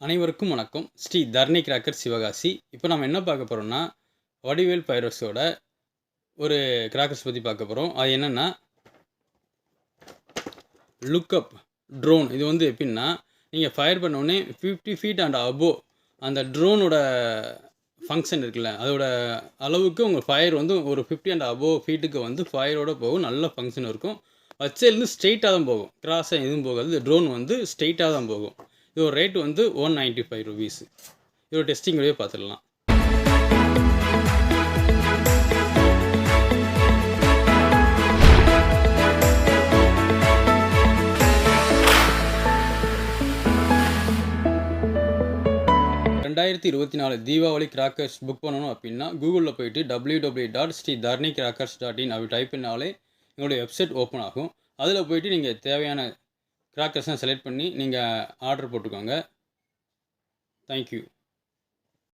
அனைவருக்கும் வணக்கம். ஸ்ரீ தர்ணி கிராக்கர் சிவகாசி. இப்போ நம்ம என்ன பார்க்க போகிறோம்னா, வடிவேல் பைரட்ஸோட ஒரு கிராக்கர்ஸ் பற்றி பார்க்க போகிறோம். அது என்னென்னா, லுக்கப் ட்ரோன். இது வந்து எப்படின்னா, நீங்கள் ஃபயர் பண்ணோடனே 50 ஃபீட் அண்ட் அபோவ் அந்த ட்ரோனோட ஃபங்க்ஷன் இருக்குல்ல, அதோட அளவுக்கு உங்கள் ஃபயர் வந்து ஒரு 50 அண்ட் அபோவ் ஃபீட்டுக்கு வந்து ஃபயரோடு போகும். நல்ல ஃபங்க்ஷன் இருக்கும். வச்சேருந்து ஸ்ட்ரெயிட்டாக தான் போகும், கிராஸாக எதுவும் போகாது. இந்த ட்ரோன் வந்து ஸ்ட்ரெயிட்டாக தான் போகும். இதோட ரேட் வந்து 195 ருபீஸ். இதோட டெஸ்டிங் வீடியோ பார்த்துடலாம். $2024 தீபாவளி கிராக்கர்ஸ் புக் பண்ணணும் அப்படின்னா கூகுளில் போயிட்டு www.sridarnikrakers.in அப்படி டைப் பண்ணாலே எங்களுடைய வெப்சைட் ஓப்பன் ஆகும். அதில் போயிட்டு நீங்கள் தேவையான கிராக்கர்ஸ்லாம் செலக்ட் பண்ணி நீங்கள் ஆர்டர் போட்டுக்கோங்க. தேங்க்யூ.